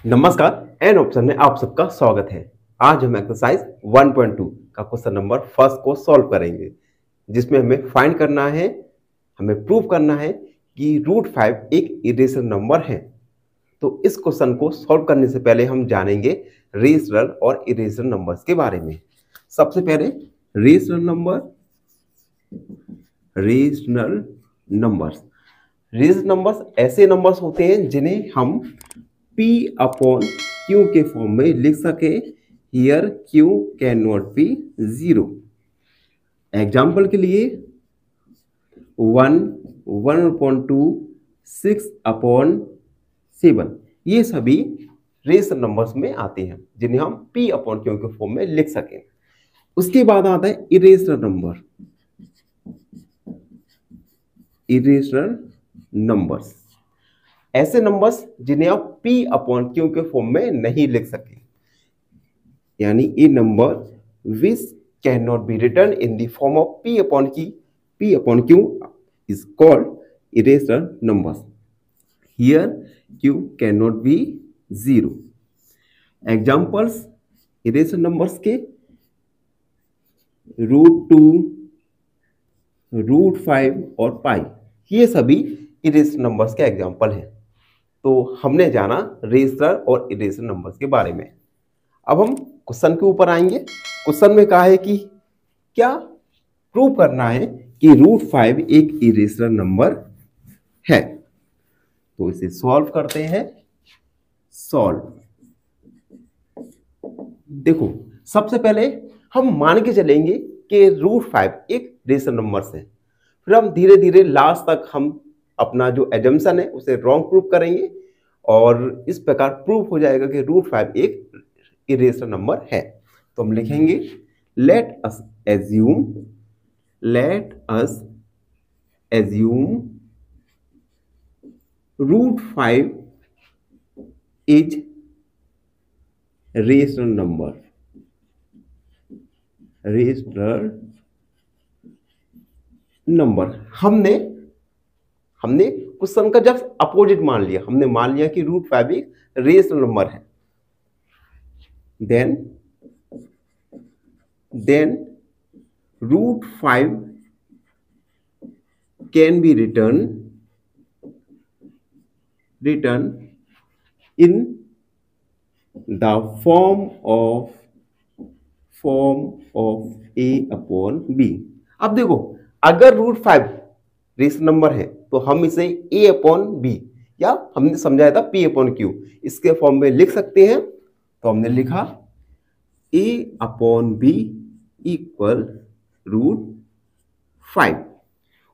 नमस्कार। An option में आप सबका स्वागत है। आज हम एक्सरसाइज 1.2 का क्वेश्चन नंबर फर्स्ट को सॉल्व करेंगे, जिसमें हमें फाइंड करना है, हमें प्रूव करना है कि √5 एक इरेशनल नंबर है। तो इस क्वेश्चन को सॉल्व करने से पहले हम जानेंगे रेशनल और इरेशनल नंबर्स के बारे में। सबसे पहले रेशनल नंबर्स ऐसे नंबर्स होते हैं जिन्हें हम P अपॉन Q के फॉर्म में लिख सके। Here Q can not be 0। Example के लिए 1, 1/2, 6/7, ये सभी रेशनल नंबर्स में आते हैं जिन्हें हम P अपॉन Q के फॉर्म में लिख सकें। उसके बाद आता है इरेशनल नंबर्स, ऐसे नंबर्स जिन्हें आप P अपॉन Q के फॉर्म में नहीं लिख सके, यानी a number which can not be written in the form of P upon Q is called irrational numbers. Here Q can not be 0। Examples irrational numbers के √2, √5 और पाई, ये सभी इरेशनल नंबर्स के एग्जाम्पल हैं। तो हमने जाना रेशनल और इरेशनल नंबर्स के बारे में। अब हम क्वेश्चन के ऊपर आएंगे। क्वेश्चन में कहा है कि क्या प्रूव करना है कि √5 एक इरेशनल नंबर है। तो इसे सॉल्व करते हैं। देखो, सबसे पहले हम मान के चलेंगे कि √5 एक रेशनल नंबर है। फिर हम धीरे धीरे लास्ट तक हम अपना जो एजम्पशन है उसे रॉन्ग प्रूव करेंगे और इस प्रकार प्रूव हो जाएगा कि √5 एक इरेशनल नंबर है। तो हम लिखेंगे let us assume √5 is rational number. हमने क्वेश्चन का जब अपोजिट मान लिया, हमने मान लिया कि √5 एक रेशनल नंबर है, then √5 can be written in the form of A upon B। अब देखो, अगर √5 रेशनल नंबर है तो हम इसे A अपॉन B या हमने समझाया था P अपॉन Q इसके फॉर्म में लिख सकते हैं। तो हमने लिखा A अपॉन B इक्वल √5।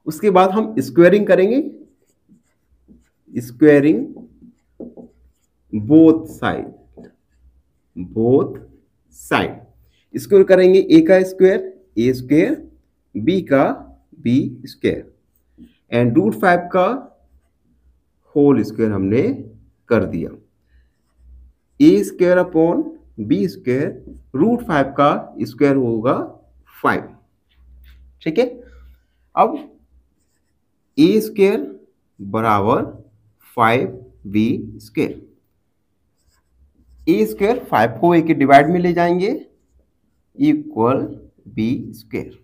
उसके बाद हम स्क्वायरिंग करेंगे, स्क्वायरिंग बोथ साइड स्क्वायर करेंगे। A का स्क्वायर A स्क्वायर, B का B स्क्वायर एंड √5 का होल स्क्वायर हमने कर दिया। A square upon B square, √5 का स्क्वायर होगा 5। ठीक है। अब A स्क्वायर बराबर 5B स्क्वायर। A स्क्वायर 5 को A के डिवाइड में ले जाएंगे इक्वल B स्क्वायर।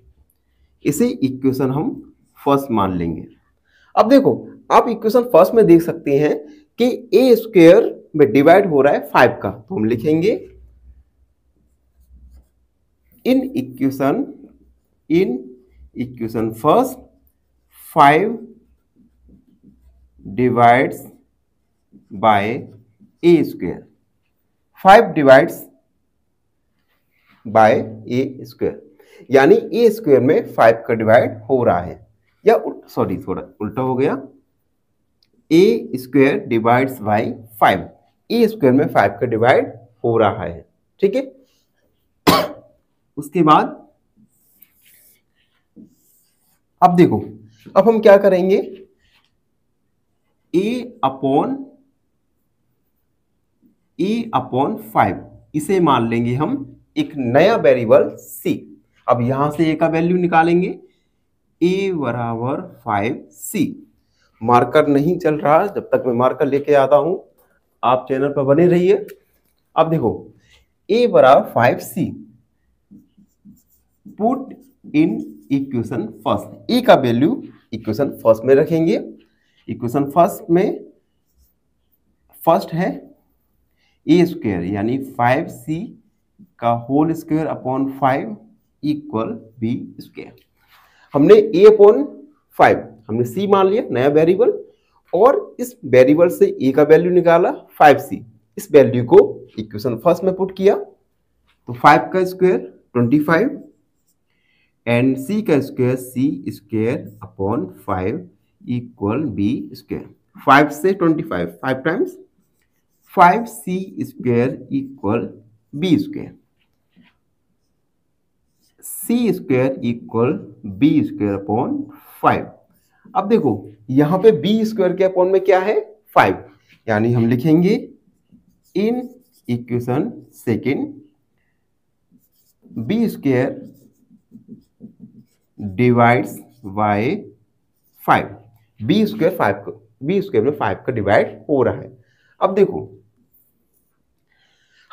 इसे इक्वेशन हम फर्स्ट मान लेंगे। अब देखो, आप इक्वेशन फर्स्ट में देख सकते हैं कि A स्क्वायर में डिवाइड हो रहा है 5 का, तो हम लिखेंगे इन equation first 5 divides bye A square, 5 divides bye A square, यानी A स्क्वायर में 5 का डिवाइड हो रहा है, या सॉरी थोड़ा उल्टा हो गया, A square divides bye 5, A square में 5 का डिवाइड हो रहा है। ठीक है। उसके बाद अब देखो, अब हम क्या करेंगे, A अपॉन 5 इसे मान लेंगे हम एक नया वेरिएबल C। अब यहां से A का वैल्यू निकालेंगे, A बराबर 5C। मार्कर नहीं चल रहा, जब तक मैं मार्कर लेके आता हूं आप चैनल पर बने रहिए। अब देखो a बराबर 5c, put in equation first. a का वैल्यू इक्वेशन फर्स्ट में रखेंगे। इक्वेशन फर्स्ट में फर्स्ट है a स्क्वायर यानी 5c का whole square upon 5 equal b square. हमने a अपॉन 5 हमने c मान लिया नया वेरिएबल, और इस वेरिएबल से a का वैल्यू निकाला 5c। इस वैल्यू को इक्वेशन फर्स्ट में पुट किया तो 5 का स्क्वायर 25 एंड c का square c square upon 5 equal b square. 5 से 25 5 times 5c square equal b square. c square equal b square upon 5। अब देखो यहां पे b स्क्वायर के अपॉन में क्या है 5, यानी हम लिखेंगे in equation second b square divides bye 5। b square में 5 का डिवाइड हो रहा है। अब देखो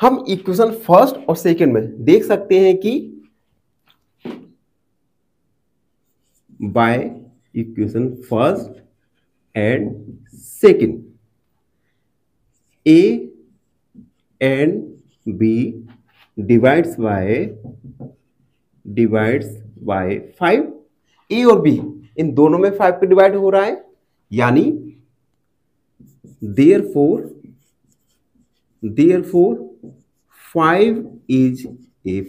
हम इक्वेशन फर्स्ट और सेकेंड में देख सकते हैं कि by equation first and second a and b divides bye 5। a और b इन दोनों में 5 का डिवाइड हो रहा है, यानी therefore 5 is A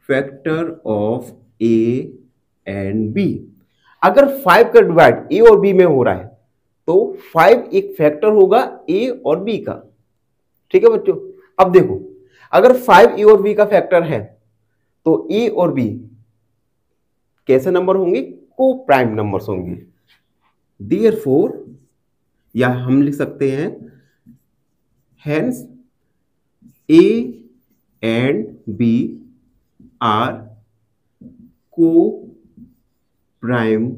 factor of a and b। अगर 5 का डिवाइड a और b में हो रहा है तो 5 एक फैक्टर होगा a और b का। ठीक है बच्चों, अब देखो अगर 5 a और b का फैक्टर है तो a और b कैसे नंबर होंगे, को प्राइम नंबर्स होंगे। देयरफॉर या हम लिख सकते हैं hence a and b are coprime,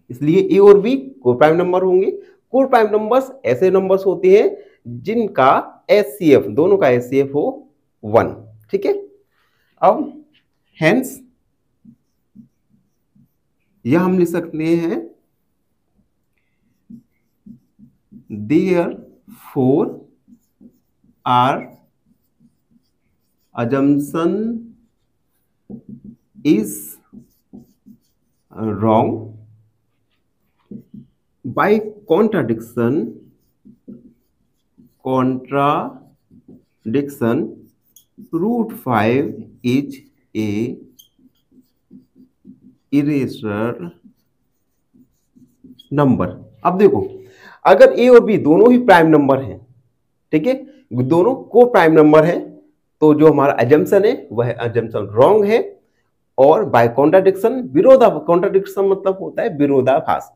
इसलिए a और b को प्राइम नंबर होंगे। को प्राइम नंबर्स ऐसे नंबर्स होते हैं जिनका HCF दोनों का HCF हो 1। ठीक है, अब हेंस यह हम लिख सकते हैं therefore our assumption is wrong by contradiction root 5 is a irrational number. अब देखो अगर a और b दोनों ही प्राइम नंबर हैं, ठीक है, दोनों को प्राइम नंबर है, तो जो हमारा अजम्पशन है वह अजम्पशन रॉन्ग है। और बाय कॉन्ट्राडिक्शन, कॉन्ट्राडिक्शन मतलब होता है विरोधाभास,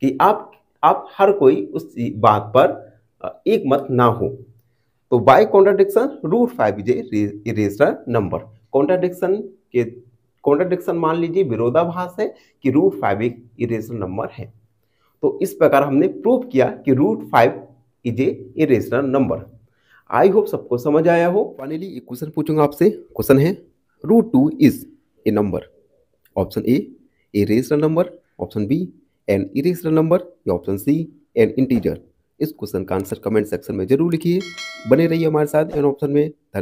कि आप हर कोई उस बात पर एक मत ना हो। तो by contradiction root 5 is a irrational number. Contradiction मान लीजिए विरोधाभास है कि रूट 5 एक इरेशनल नंबर है। तो इस प्रकार हमने प्रूव किया कि root 5 is a irrational number. I hope सबको समझ आया हो। फाइनली एक क्वेश्चन पूछूंगा आपसे। क्वेश्चन है root 2 is a number. Option A rational number, option B an irrational number, या ऑप्शन सी एन इंटीजर। इस क्वेश्चन का आंसर कमेंट सेक्शन में जरूर लिखिए। बने रहिए हमारे साथ एन ऑप्शन में। धन्यवाद।